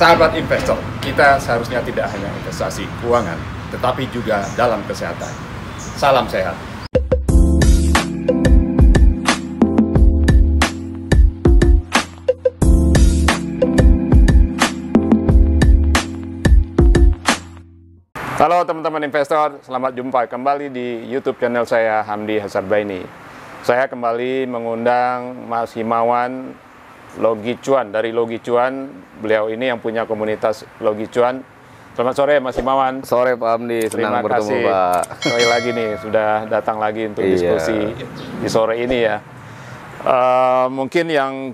Sahabat investor, kita seharusnya tidak hanya investasi keuangan, tetapi juga dalam kesehatan. Salam sehat. Halo teman-teman investor, selamat jumpa kembali di YouTube channel saya, Hamdi Hasarbaini. Saya kembali mengundang Mas Himawan Logi Cuan dari Logi Cuan. Beliau ini yang punya komunitas Logi Cuan. Selamat sore Mas Himawan. Sore Pak Hamdi, senang bertemu Pak. Sekali lagi nih sudah datang lagi untuk diskusi di sore ini ya. Mungkin yang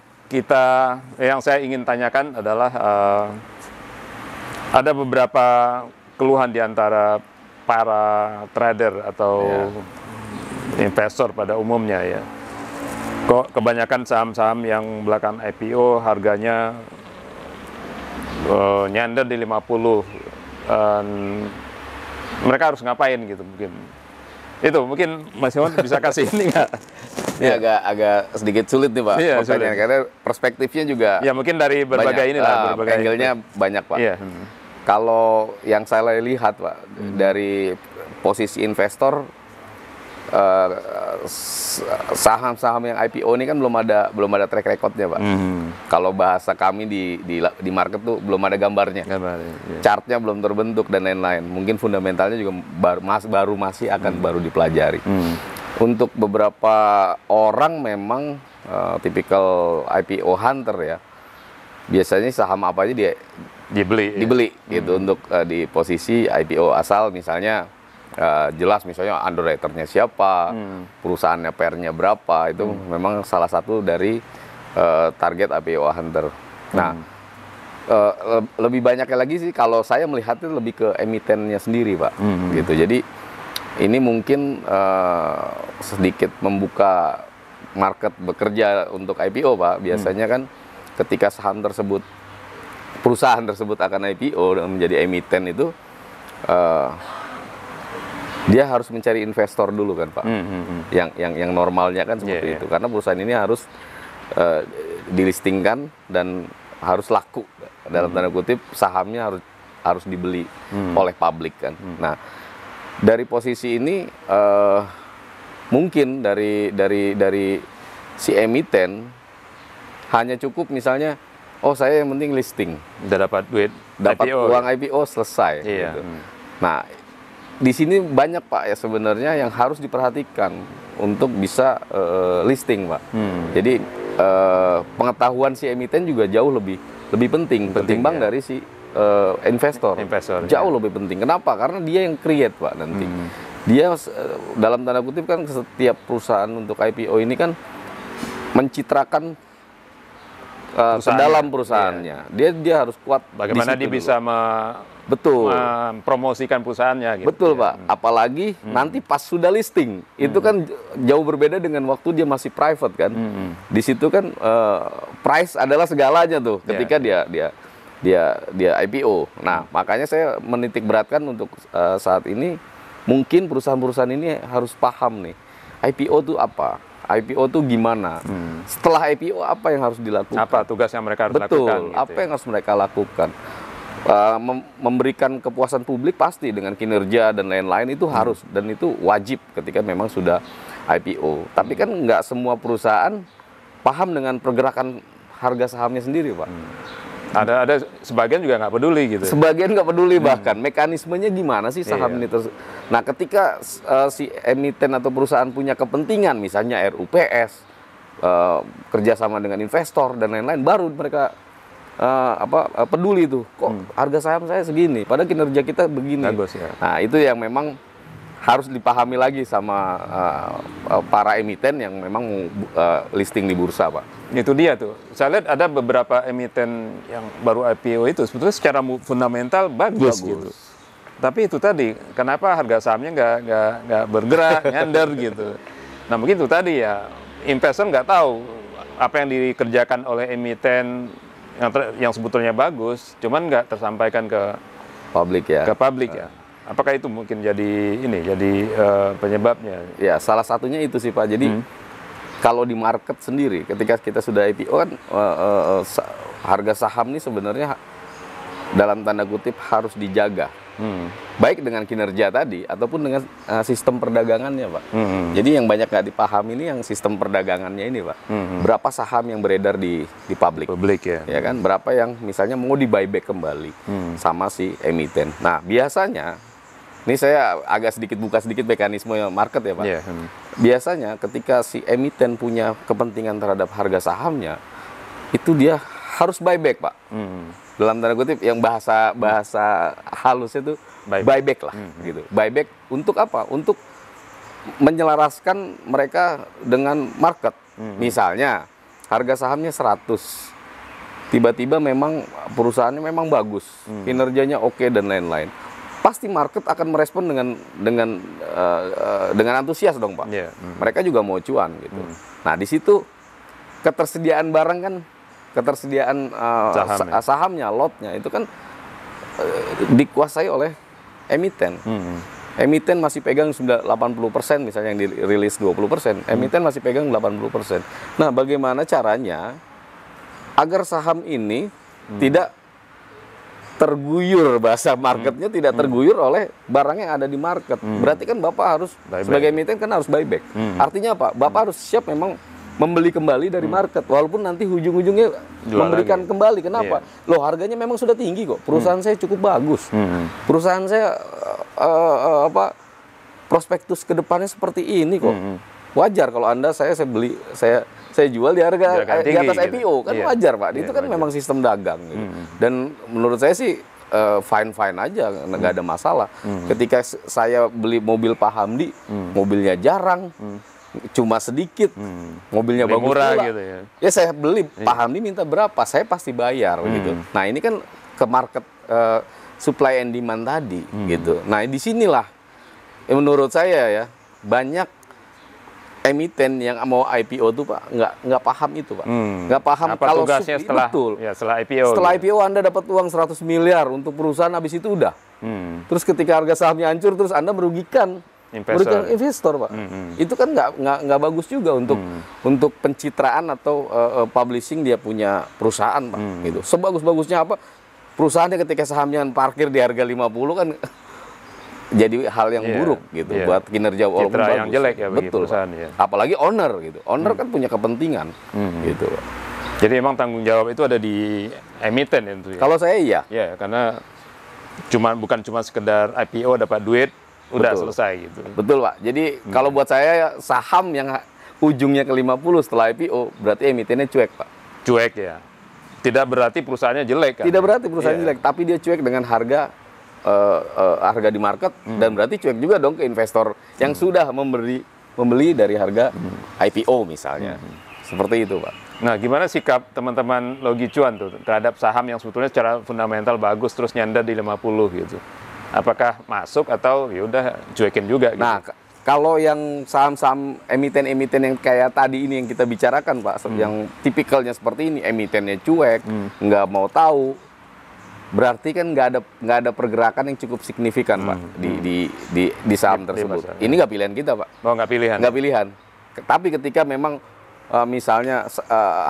saya ingin tanyakan adalah ada beberapa keluhan di antara para trader atau investor pada umumnya ya. Kok kebanyakan saham-saham yang belakang IPO harganya nyender di 50, mereka harus ngapain gitu mungkin. Itu mungkin Mas Iwan bisa kasih ini nggak? Ini agak sedikit sulit nih Pak, pertanyaan, karena perspektifnya juga ya mungkin dari berbagai berbagai angle-nya banyak Pak. Iya. Kalau yang saya lihat Pak, dari posisi investor, saham-saham yang IPO ini kan belum ada track recordnya Pak. Kalau bahasa kami di market tuh belum ada gambarnya. Chartnya belum terbentuk dan lain-lain. Mungkin fundamentalnya juga masih akan baru dipelajari. Untuk beberapa orang memang tipikal IPO hunter ya. Biasanya saham apa aja dibeli gitu untuk di posisi IPO, asal misalnya jelas misalnya underwriter-nya siapa, perusahaannya PR-nya berapa, itu memang salah satu dari target IPO hunter. Nah, lebih banyaknya lagi sih kalau saya melihatnya lebih ke emitennya sendiri Pak, gitu. Jadi ini mungkin sedikit membuka market bekerja untuk IPO Pak. Biasanya kan ketika saham tersebut, perusahaan tersebut akan IPO dan menjadi emiten itu, dia harus mencari investor dulu kan Pak. Yang normalnya kan seperti itu. Karena perusahaan ini harus dilistingkan dan harus laku, dalam tanda kutip sahamnya harus dibeli oleh publik kan. Nah, dari posisi ini mungkin dari si emiten hanya cukup misalnya, oh saya yang penting listing, udah dapat duit, dapat IPO, uang IPO selesai. Gitu. Nah, di sini banyak Pak ya sebenarnya yang harus diperhatikan untuk bisa listing Pak. Jadi pengetahuan si emiten juga jauh lebih penting ketimbang dari si investor. Jauh lebih penting. Kenapa? Karena dia yang create Pak nanti. Dia dalam tanda kutip kan setiap perusahaan untuk IPO ini kan mencitrakan ke dalam perusahaannya. Dia harus kuat. Bagaimana dia bisa mempromosikan perusahaannya gitu. Betul Pak. Apalagi nanti pas sudah listing, itu kan jauh berbeda dengan waktu dia masih private kan. Di situ kan price adalah segalanya tuh ketika dia IPO. Nah, makanya saya menitik beratkan untuk saat ini mungkin perusahaan-perusahaan ini harus paham nih, IPO itu apa? IPO itu gimana? Setelah IPO apa yang harus dilakukan? Apa tugas yang mereka harus lakukan? Betul, apa yang harus mereka lakukan? Memberikan kepuasan publik pasti dengan kinerja dan lain-lain itu harus, dan itu wajib ketika memang sudah IPO. Tapi kan nggak semua perusahaan paham dengan pergerakan harga sahamnya sendiri Pak. Ada sebagian juga nggak peduli gitu. Sebagian nggak peduli bahkan mekanismenya gimana sih saham ini Nah, ketika si emiten atau perusahaan punya kepentingan, misalnya RUPS, kerjasama dengan investor dan lain-lain, baru mereka peduli tuh. Kok harga saham saya segini, padahal kinerja kita begini. Bagus, ya. Nah, itu yang memang harus dipahami lagi sama para emiten yang memang listing di bursa Pak. Itu dia tuh. Saya lihat ada beberapa emiten yang baru IPO itu sebetulnya secara fundamental bagus. Gitu. Tapi itu tadi, kenapa harga sahamnya nggak bergerak, nyender gitu. Nah mungkin itu tadi ya, investor nggak tahu apa yang dikerjakan oleh emiten yang sebetulnya bagus, cuman nggak tersampaikan ke publik ya. Apakah itu mungkin jadi penyebabnya? Ya, salah satunya itu sih Pak. Jadi kalau di market sendiri, ketika kita sudah IPO kan harga saham ini sebenarnya dalam tanda kutip harus dijaga. Baik dengan kinerja tadi ataupun dengan sistem perdagangannya, Pak. Jadi yang banyak nggak dipahami ini yang sistem perdagangannya ini, Pak. Berapa saham yang beredar di publik? Ya kan? Berapa yang misalnya mau di buyback kembali sama si emiten. Nah, biasanya ini saya agak buka sedikit mekanisme market ya, Pak. Biasanya ketika si emiten punya kepentingan terhadap harga sahamnya, itu dia harus buyback, Pak. Dalam tanda kutip yang bahasa halus itu buyback lah, gitu. Buyback untuk apa? Untuk menyelaraskan mereka dengan market. Misalnya harga sahamnya 100. Tiba-tiba memang perusahaannya memang bagus, kinerjanya oke dan lain-lain. Pasti market akan merespon dengan antusias dong, Pak. Mereka juga mau cuan gitu. Nah, di situ ketersediaan barang kan, ketersediaan sahamnya, lotnya itu kan dikuasai oleh emiten. Emiten masih pegang 80%, misalnya yang dirilis 20%, emiten masih pegang 80%. Nah, bagaimana caranya agar saham ini tidak terguyur, bahasa marketnya tidak terguyur oleh barang yang ada di market. Berarti kan Bapak harus sebagai emiten kan harus buyback. Artinya apa? Bapak harus siap memang membeli kembali dari market, walaupun nanti ujung-ujungnya memberikan kembali. Kenapa? Loh, harganya memang sudah tinggi kok. Perusahaan saya cukup bagus. Perusahaan saya prospektus ke depannya seperti ini kok. Wajar kalau Anda saya beli, saya jual di harga di atas IPO kan wajar, Pak. Itu kan memang sistem dagang gitu. Dan menurut saya sih fine-fine aja, nggak ada masalah. Ketika saya beli mobil Pak Hamdi, mobilnya jarang, cuma sedikit, mobilnya bagus murah pula. Gitu ya saya beli, Pak Hamdi minta berapa, saya pasti bayar gitu. Nah, ini kan ke market supply and demand tadi gitu. Nah, disinilah menurut saya ya banyak emiten yang mau IPO tuh, Pak, nggak paham itu, Pak. Nggak paham apa kalau tugasnya setelah IPO. Setelah IPO Anda dapat uang 100 miliar untuk perusahaan, habis itu udah. Terus ketika harga sahamnya hancur, terus Anda merugikan investor, Pak. Itu kan nggak bagus juga untuk pencitraan atau publishing dia punya perusahaan, Pak. Gitu. Sebagus-bagusnya apa perusahaannya ketika sahamnya parkir di harga 50 kan jadi hal yang buruk gitu buat kinerja walaupun citra bagus. yang jelek ya bagi betul, perusahaan. Apalagi owner gitu. Owner kan punya kepentingan gitu. Jadi emang tanggung jawab itu ada di emiten itu ya. Kalau saya iya. Ya, karena bukan cuma sekedar IPO dapat duit udah selesai gitu. Betul, Pak. Jadi kalau buat saya saham yang ujungnya ke 50 setelah IPO berarti emitennya cuek, Pak. Cuek ya. Tidak berarti perusahaannya jelek kan. Tidak berarti perusahaannya jelek, tapi dia cuek dengan harga di market dan berarti cuek juga dong ke investor yang sudah membeli dari harga IPO misalnya. Seperti itu, Pak. Nah, gimana sikap teman-teman Logi Cuan tuh terhadap saham yang sebetulnya secara fundamental bagus terus nyandar di 50 gitu? Apakah masuk atau ya udah cuekin juga gitu? Nah, kalau yang saham-saham emiten-emiten yang kayak tadi ini yang kita bicarakan, Pak, yang tipikalnya seperti ini, emitennya cuek, nggak mau tahu, berarti kan nggak ada pergerakan yang cukup signifikan, Pak, di saham tersebut. Ini nggak pilihan kita, Pak. Oh, nggak pilihan? Nggak pilihan. Tapi ketika memang misalnya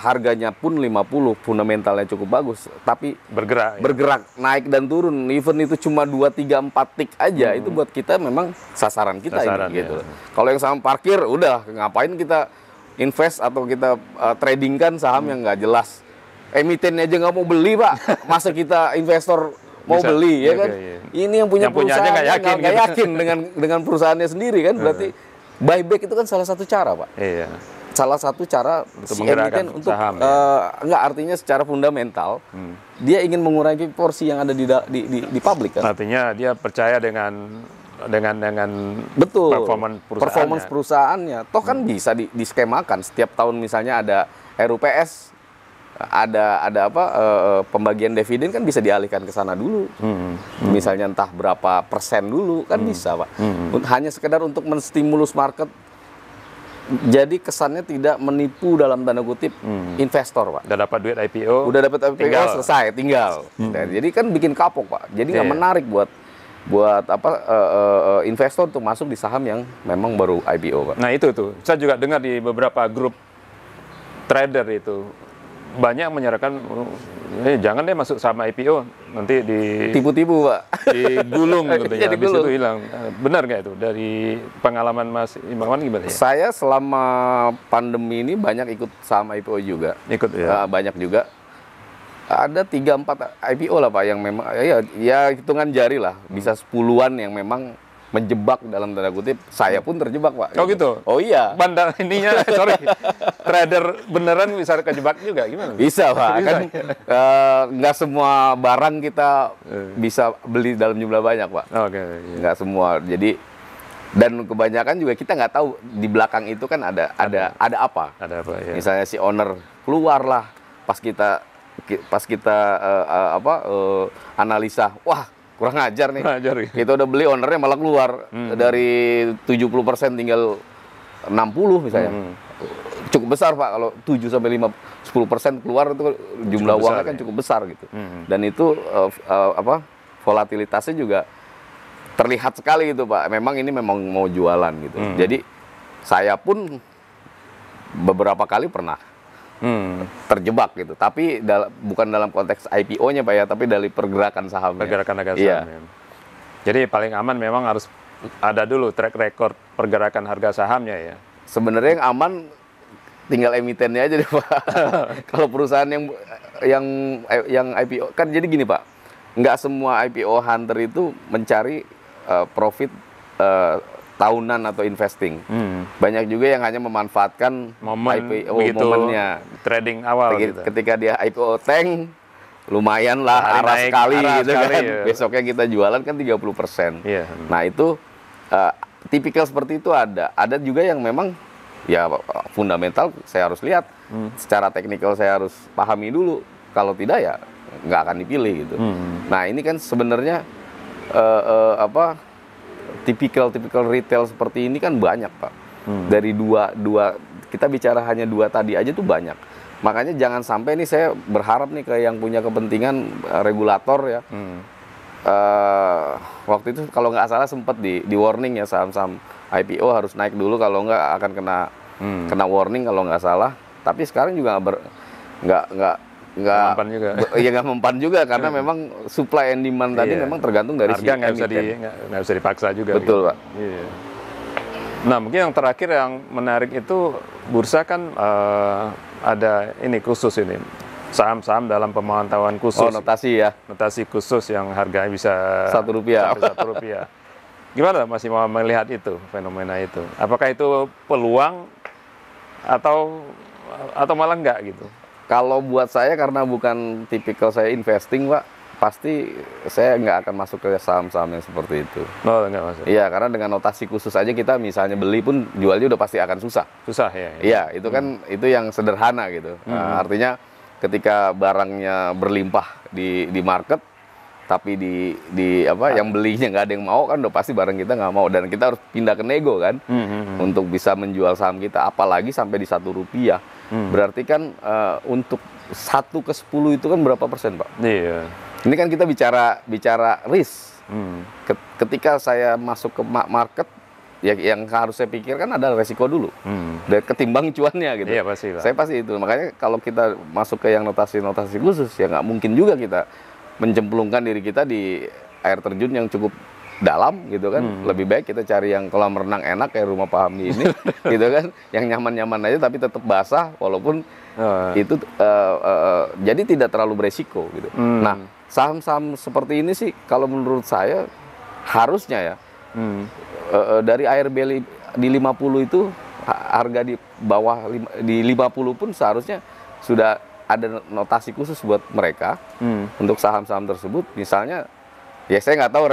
harganya pun 50, fundamentalnya cukup bagus, tapi bergerak naik dan turun, even itu cuma 2, 3, 4 tik aja, itu buat kita memang sasaran kita ini, gitu. Kalau yang saham parkir, udah ngapain kita invest atau kita tradingkan saham yang nggak jelas. Emitennya aja nggak mau beli, Pak. Masa kita investor mau beli, ya kan? Ini yang punya perusahaan nggak yakin dengan perusahaannya sendiri kan? Berarti buyback itu kan salah satu cara, Pak. Iya. Salah satu cara untuk si emiten untuk saham, nggak, artinya secara fundamental dia ingin mengurangi porsi yang ada di publik kan. Artinya dia percaya dengan betul performance perusahaannya. Toh kan bisa diskemakan setiap tahun, misalnya ada RUPS, ada pembagian dividen kan bisa dialihkan ke sana dulu. Misalnya entah berapa persen dulu kan bisa, Pak. Hanya sekedar untuk menstimulus market. Jadi kesannya tidak menipu dalam tanda kutip investor, Pak. Udah dapat duit IPO. Udah dapat IPO selesai, tinggal. Jadi kan bikin kapok, Pak. Jadi nggak menarik buat investor untuk masuk di saham yang memang baru IPO, Pak. Nah, itu tuh. Saya juga dengar di beberapa grup trader itu banyak menyarankan jangan deh masuk saham IPO, nanti tipu-tipu Pak. digulung gitu ya, habis Digulung. itu hilang. Benar nggak itu dari pengalaman Mas Imawan gimana ya? Saya selama pandemi ini banyak ikut saham IPO juga. Ikut ya. Banyak juga. Ada 3-4 IPO lah Pak yang memang ya hitungan jari lah, bisa 10-an yang memang menjebak dalam tanda kutip. Saya pun terjebak Pak. Oh gitu? Oh iya. Bandar ininya, sorry, trader beneran bisa kejebak juga gimana? Bisa Pak, Bisa. kan nggak semua barang kita bisa beli dalam jumlah banyak Pak. Oke. Iya. Nggak semua. Jadi dan kebanyakan juga kita nggak tahu di belakang itu kan ada apa. Ada apa ya? Misalnya si owner keluar lah pas kita analisa, wah kurang ajar nih. Ngajar ya. Kita udah beli, ownernya malah keluar dari 70% tinggal 60 misalnya. Cukup besar Pak kalau 7 sampai 10% keluar itu jumlah Cukup uangnya besar, kan ya? cukup besar gitu. Dan itu volatilitasnya juga terlihat sekali gitu Pak. Memang ini memang mau jualan gitu. Jadi saya pun beberapa kali pernah terjebak gitu. Tapi bukan dalam konteks IPO-nya Pak ya, tapi dari pergerakan sahamnya. Pergerakan harga saham. Iya. Ya. Jadi paling aman memang harus ada dulu track record pergerakan harga sahamnya ya. Sebenarnya yang aman tinggal emitennya aja deh Pak. Kalau perusahaan yang IPO kan jadi gini Pak. Nggak semua IPO hunter itu mencari profit tahunan atau investing. Banyak juga yang hanya memanfaatkan IPO momennya. Trading awal gitu. Ketika dia IPO tank, lumayan lah, arah sekali gitu kan. Ya. Besoknya kita jualan kan 30%. Iya. Nah itu tipikal seperti itu ada. Ada juga yang memang ya fundamental saya harus lihat. Secara teknikal saya harus pahami dulu. Kalau tidak ya nggak akan dipilih gitu. Nah ini kan sebenarnya tipikal retail seperti ini kan banyak Pak. Dari dua kita bicara hanya 2 tadi aja tuh banyak. Makanya jangan sampai nih saya berharap nih ke yang punya kepentingan regulator ya. Waktu itu kalau nggak salah sempat di warning ya saham-saham IPO harus naik dulu, kalau nggak akan kena warning kalau nggak salah. Tapi sekarang juga nggak mempan juga karena memang supply and demand tadi memang tergantung dari harga nggak bisa dipaksa juga. Betul gitu. Pak. Iya. Nah mungkin yang terakhir yang menarik itu bursa kan ada ini khusus ini saham-saham dalam pemantauan khusus. Oh notasi ya. Notasi khusus yang harganya bisa Rp1. sampai Rp1. Gimana masih mau melihat itu fenomena itu? Apakah itu peluang atau malah enggak gitu? Kalau buat saya karena bukan tipikal saya investing Pak, pasti saya nggak akan masuk ke saham-saham yang seperti itu. Oh, nggak masuk. Iya, karena dengan notasi khusus aja kita misalnya beli pun jualnya udah pasti akan susah. Susah ya. Iya, itu kan itu yang sederhana gitu. Artinya ketika barangnya berlimpah di market, tapi yang belinya nggak ada yang mau kan udah pasti barang kita nggak mau dan kita harus pindah ke nego kan untuk bisa menjual saham kita, apalagi sampai di Rp1. Berarti kan untuk 1/10 itu kan berapa persen Pak? Iya. Ini kan kita bicara risk. Ketika saya masuk ke market, ya yang harus saya pikirkan adalah resiko dulu. Dan ketimbang cuannya gitu. Iya pasti Pak. Saya pasti itu. Makanya kalau kita masuk ke yang notasi khusus, ya nggak mungkin juga kita mencemplungkan diri kita di air terjun yang cukup dalam gitu kan. Lebih baik kita cari yang kolam renang enak kayak rumah Pak Hamdi ini gitu kan, yang nyaman-nyaman aja tapi tetap basah walaupun itu jadi tidak terlalu beresiko gitu. Nah saham-saham seperti ini sih kalau menurut saya harusnya ya dari ARB di 50 itu harga di bawah di 50 pun seharusnya sudah ada notasi khusus buat mereka untuk saham-saham tersebut. Misalnya ya saya nggak tahu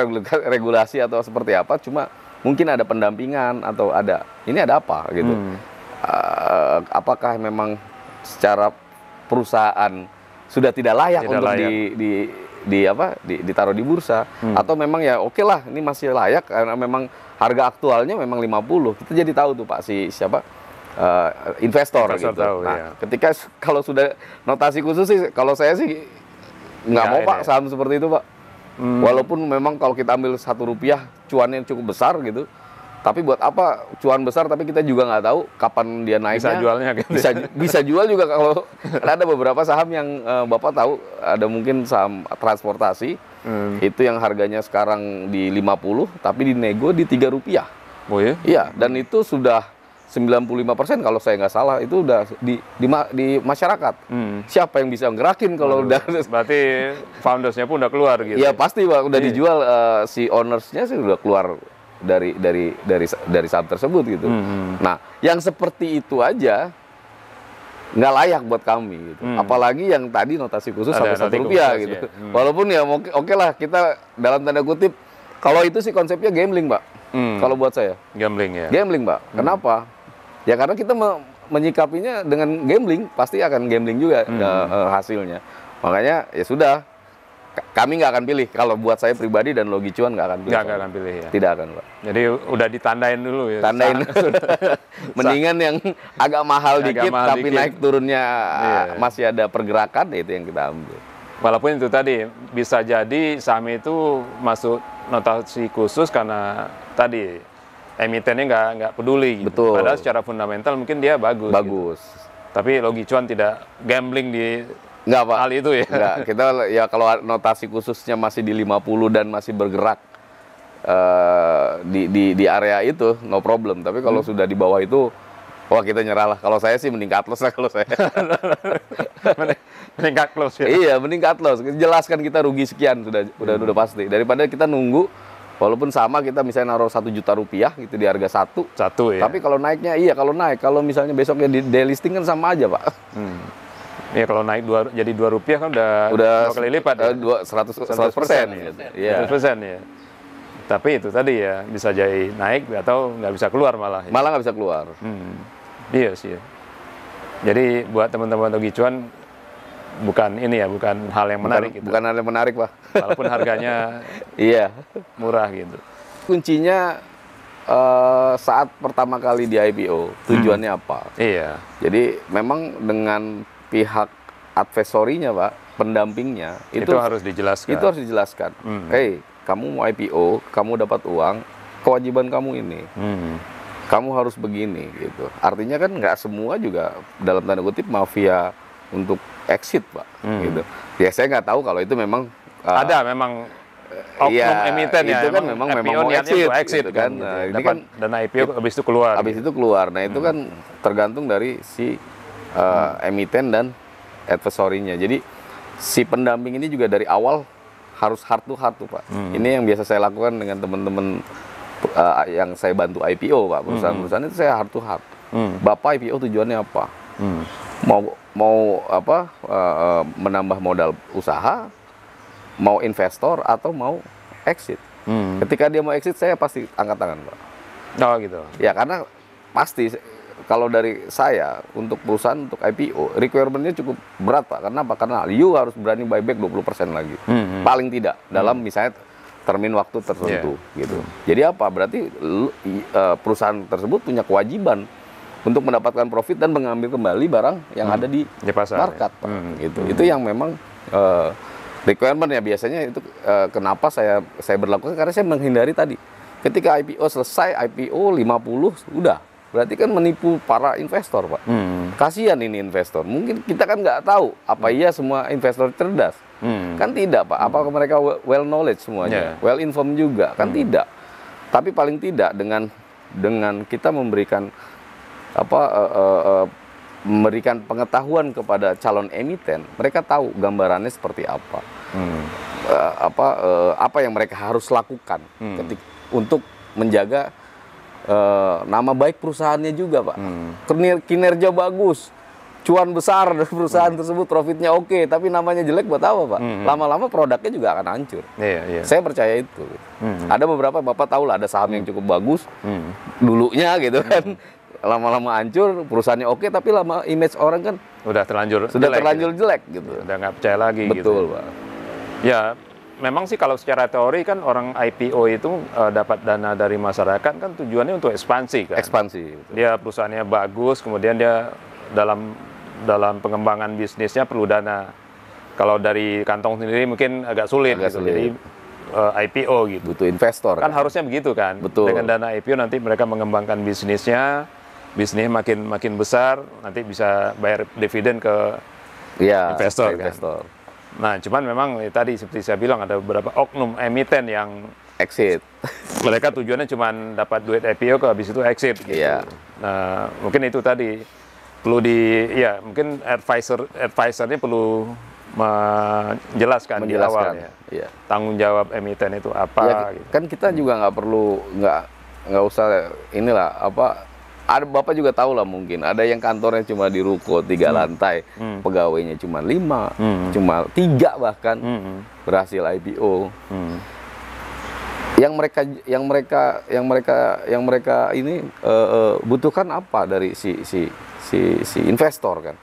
regulasi atau seperti apa, cuma mungkin ada pendampingan atau ada apa gitu. Apakah memang secara perusahaan sudah tidak layak untuk ditaruh di bursa atau memang ya oke lah ini masih layak karena memang harga aktualnya memang 50. Kita jadi tahu tuh Pak investor gitu. Tahu, nah, ya. ketika kalau sudah notasi khusus sih kalau saya sih nggak mau Pak saham seperti itu Pak. Walaupun memang kalau kita ambil Rp1 cuannya cukup besar gitu, Tapi buat apa cuan besar tapi kita juga nggak tahu kapan dia naiknya. Bisa jualnya gitu. Bisa jual juga kalau ada beberapa saham yang Bapak tahu, ada mungkin saham transportasi itu yang harganya sekarang di 50 tapi dinego di Rp3. Oh ya? Iya, dan itu sudah 95% kalau saya nggak salah itu udah di masyarakat. Siapa yang bisa ngerakin kalau udah berarti foundersnya pun udah keluar gitu. Iya pasti Pak, udah dijual, si ownersnya sih udah keluar dari saham tersebut gitu. Nah, yang seperti itu aja nggak layak buat kami gitu. Apalagi yang tadi notasi khusus sampai Rp1 gitu. Ya. Walaupun ya oke lah kita dalam tanda kutip, kalau itu sih konsepnya gambling Pak. Kalau buat saya. Gambling ya. Gambling Pak. Kenapa? Ya karena kita menyikapinya dengan gambling, pasti akan gambling juga hasilnya. Makanya ya sudah, kami nggak akan pilih. Kalau buat saya pribadi dan Logi Cuan nggak akan pilih. Nggak akan pilih ya. Tidak akan Pak. Jadi udah ditandain dulu ya. Tandain. Mendingan yang agak mahal dikit tapi naik turunnya masih ada pergerakan, ya itu yang kita ambil. Walaupun itu tadi bisa jadi saham itu masuk notasi khusus karena tadi emitennya nggak peduli gitu. Betul. Padahal secara fundamental mungkin dia bagus. Bagus. Gitu. Tapi Logi Cuan tidak gambling di Nggak Pak. hal itu ya. Nggak. Kita ya kalau notasi khususnya masih di 50 dan masih bergerak di area itu no problem. Tapi kalau sudah di bawah itu, wah kita nyerah lah. Kalau saya sih mending cut loss lah kalau saya. Mending cut loss ya. Iya, mending cut loss. Jelaskan kita rugi sekian udah pasti. Daripada kita nunggu, walaupun sama kita misalnya naruh Rp1 juta gitu di harga satu ya. Tapi kalau naiknya kalau misalnya besoknya di delisting kan sama aja Pak. Iya kalau naik jadi Rp2 kan udah 2 kali lipat. 100% gitu. Iya. 100% ya. Tapi itu tadi ya bisa jadi naik atau nggak bisa keluar malah. Ya. Malah nggak bisa keluar. Iya sih. Ya. Jadi buat teman-teman Logi Cuan bukan hal yang menarik. Bukan hal yang menarik Pak. Walaupun harganya iya murah gitu. Kuncinya saat pertama kali di IPO tujuannya apa? Iya. Jadi memang dengan pihak advisorinya Pak, pendampingnya itu harus dijelaskan. Itu harus dijelaskan. Hey, kamu mau IPO, kamu dapat uang, kewajiban kamu ini. Kamu harus begini gitu. Artinya kan nggak semua juga dalam tanda kutip mafia untuk exit Pak. Gitu. Ya saya nggak tahu kalau itu memang ada memang oknum emiten ya. Itu kan memang mau exit gitu kan. Nah, ini kan dana IPO habis itu keluar. Habis itu keluar. Nah itu kan tergantung dari si emiten dan advisorinya. Jadi si pendamping ini juga dari awal harus heart to heart tuh Pak. Ini yang biasa saya lakukan dengan teman-teman yang saya bantu IPO Pak. Perusahaan-perusahaan itu saya heart to heart. Bapak IPO tujuannya apa? Mau apa? Menambah modal usaha, mau investor atau mau exit. Ketika dia mau exit saya pasti angkat tangan Pak. Oh gitu. Ya karena pasti kalau dari saya untuk perusahaan untuk IPO requirement-nya cukup berat Pak. Karena apa? Karena you harus berani buyback 20% lagi. Paling tidak dalam misalnya termin waktu tertentu gitu. Jadi apa? Berarti perusahaan tersebut punya kewajiban untuk mendapatkan profit dan mengambil kembali barang yang ada di pasar, market Pak. Gitu. Itu yang memang requirement ya biasanya itu kenapa saya berlakukan karena saya menghindari tadi. Ketika IPO selesai, IPO 50 udah. Berarti kan menipu para investor, Pak. Kasihan ini investor. Mungkin kita kan nggak tahu apa iya semua investor cerdas. Kan tidak, Pak. Apakah mereka well knowledge semuanya? Well informed juga? Kan tidak. Tapi paling tidak dengan kita memberikan memberikan pengetahuan kepada calon emiten, mereka tahu gambarannya seperti apa. Apa yang mereka harus lakukan untuk menjaga nama baik perusahaannya juga, Pak. Kinerja bagus, cuan besar dari perusahaan tersebut, profitnya oke, tapi namanya jelek buat apa, Pak? Lama-lama produknya juga akan hancur. Saya percaya itu. Ada beberapa, Bapak tahu lah, ada saham yang cukup bagus dulunya gitu kan. Lama-lama hancur, perusahaannya oke, tapi lama image orang kan sudah terlanjur jelek gitu. Udah nggak percaya lagi. Betul, gitu. Pak. Ya, memang sih kalau secara teori kan orang IPO itu dapat dana dari masyarakat kan tujuannya untuk ekspansi kan. Ekspansi. Betul. Dia perusahaannya bagus, kemudian dia dalam pengembangan bisnisnya perlu dana. Kalau dari kantong sendiri mungkin agak sulit. Gitu. Jadi IPO gitu. Butuh investor. Kan harusnya begitu kan. Betul. Dengan dana IPO nanti mereka mengembangkan bisnisnya makin besar, nanti bisa bayar dividen ke investor. Kan? Nah, cuman memang tadi seperti saya bilang ada beberapa oknum emiten yang exit. Mereka tujuannya cuma dapat duit IPO, ke habis itu exit. Gitu. Iya. Nah, mungkin itu tadi perlu mungkin advisornya perlu menjelaskan di awal ya. Iya. Tanggung jawab emiten itu apa? Ya, gitu. Kan kita juga nggak usah inilah apa. Ada Bapak juga tahu lah mungkin ada yang kantornya cuma di ruko 3 lantai, pegawainya cuma 5, cuma 3 bahkan berhasil IPO. Yang mereka ini butuhkan apa dari si investor kan?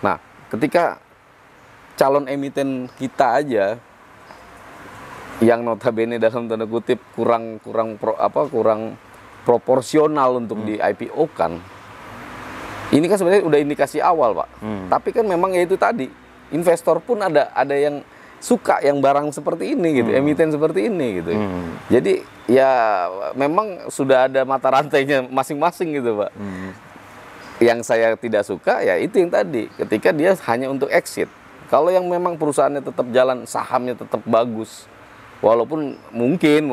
Nah, ketika calon emiten kita aja yang notabene dalam tanda kutip kurang proporsional untuk di IPO kan, ini kan sebenarnya udah indikasi awal Pak. Tapi kan memang ya itu tadi, investor pun ada yang suka yang barang seperti ini gitu, emiten seperti ini gitu. Jadi ya memang sudah ada mata rantainya masing-masing gitu Pak. Yang saya tidak suka ya itu yang tadi, ketika dia hanya untuk exit. Kalau yang memang perusahaannya tetap jalan, sahamnya tetap bagus, walaupun mungkin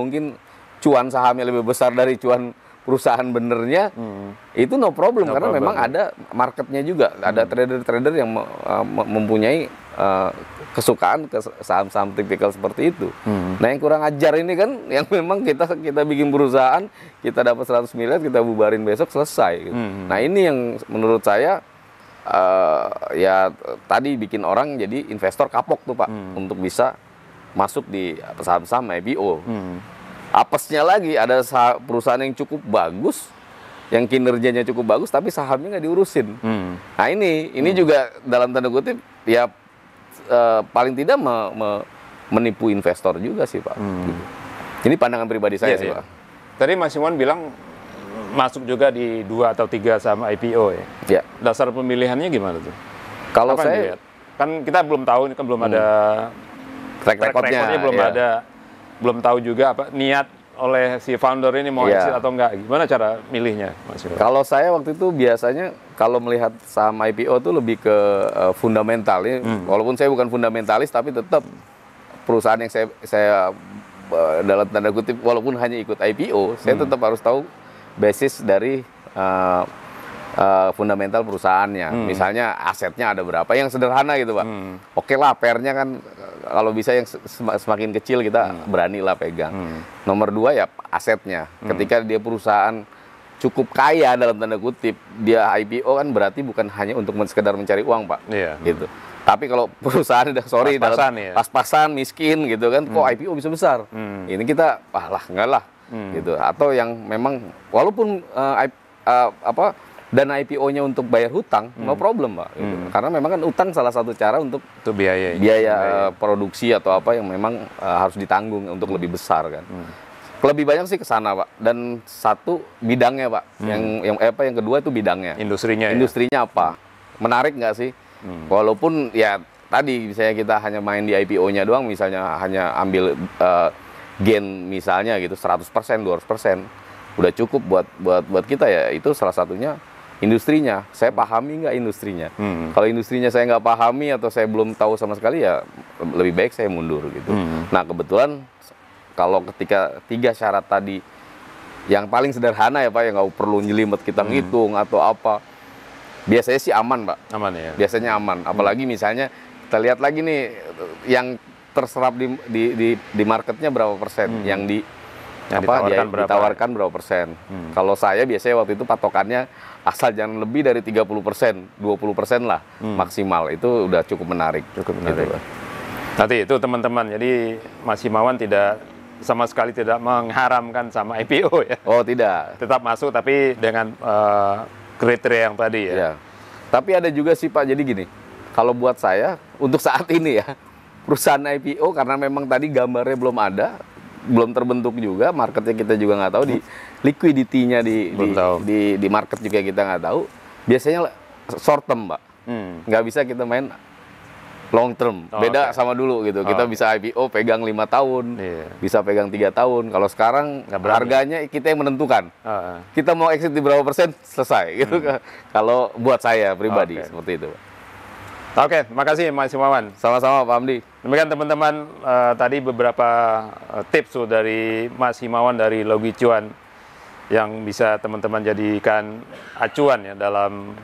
cuan sahamnya lebih besar dari cuan perusahaan benernya, itu no problem karena memang ada marketnya juga, ada trader-trader yang mempunyai kesukaan ke saham-saham tipikal seperti itu. Nah yang kurang ajar ini kan, yang memang kita bikin perusahaan, kita dapat 100 miliar, kita bubarin besok selesai. Gitu. Nah ini yang menurut saya ya tadi bikin orang jadi investor kapok tuh Pak, untuk bisa masuk di saham-saham IPO. Apesnya lagi ada perusahaan yang cukup bagus, yang kinerjanya cukup bagus, tapi sahamnya nggak diurusin. Nah ini juga dalam tanda kutip ya paling tidak menipu investor juga sih Pak. Ini pandangan pribadi saya sih Pak. Tadi Mas Iwan bilang masuk juga di 2 atau 3 saham IPO ya. Dasar pemilihannya gimana tuh? Kalau saya kan kita belum tahu, ini kan belum ada track recordnya belum ada. Belum tahu juga apa niat oleh si founder ini mau exit atau enggak. Gimana cara milihnya, Mas Iwan? Kalau saya waktu itu biasanya kalau melihat saham IPO tuh lebih ke fundamental. Walaupun saya bukan fundamentalis, tapi tetap perusahaan yang saya dalam tanda kutip walaupun hanya ikut IPO, saya tetap harus tahu basis dari fundamental perusahaannya. Misalnya asetnya ada berapa, yang sederhana gitu Pak. Oke lah, pernya kan kalau bisa yang semakin kecil kita beranilah pegang. Nomor 2 ya asetnya. Ketika dia perusahaan cukup kaya dalam tanda kutip, dia IPO kan berarti bukan hanya untuk sekedar mencari uang Pak. Gitu. Tapi kalau perusahaan udah pas-pasan miskin gitu kan, kok IPO bisa besar? Ini kita enggak lah. Gitu. Atau yang memang walaupun dana IPO-nya untuk bayar hutang, no problem Pak. Gitu. Karena memang kan utang salah satu cara untuk biaya produksi atau apa yang memang harus ditanggung untuk lebih besar kan. Lebih banyak sih ke sana Pak. Dan satu bidangnya Pak. Yang kedua itu bidangnya. Industrinya apa? Menarik nggak sih? Walaupun ya tadi misalnya kita hanya main di IPO-nya doang, misalnya hanya ambil gain misalnya gitu 100%, 200%. Udah cukup buat kita ya, itu salah satunya industrinya. Saya pahami nggak industrinya? Kalau industrinya saya nggak pahami atau saya belum tahu sama sekali ya lebih baik saya mundur gitu. Nah kebetulan kalau ketika 3 syarat tadi yang paling sederhana ya Pak, yang nggak perlu nyelimet kita ngitung atau apa, biasanya sih aman Pak. Aman ya. Biasanya aman. Apalagi misalnya kita lihat lagi nih yang terserap di marketnya berapa persen, yang ditawarkan berapa persen. Kalau saya biasanya waktu itu patokannya asal jangan lebih dari 30%, 20% lah maksimal. Itu udah cukup menarik. Gitu. Nanti itu teman-teman, jadi Mas Himawan sama sekali tidak mengharamkan sama IPO ya? Oh tidak. Tetap masuk tapi dengan kriteria yang tadi ya? Tapi ada juga sih Pak, jadi gini, kalau buat saya untuk saat ini ya, perusahaan IPO karena memang tadi gambarnya belum terbentuk juga, marketnya kita juga nggak tahu, di liquidity-nya di market juga kita nggak tahu. Biasanya short term Pak, nggak bisa kita main long term. Beda sama dulu gitu. Kita bisa IPO pegang 5 tahun, bisa pegang 3 tahun. Kalau sekarang harganya kita yang menentukan. Kita mau exit di berapa persen selesai gitu. Kalau buat saya pribadi seperti itu. Oke, makasih Mas Himawan. Sama-sama Pak Hamdi. Demikian teman-teman, tadi beberapa tips dari Mas Himawan dari Logi Cuan yang bisa teman-teman jadikan acuan ya dalam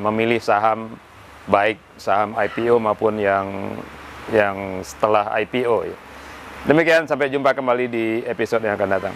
memilih saham, baik saham IPO maupun yang setelah IPO ya. Demikian, sampai jumpa kembali di episode yang akan datang.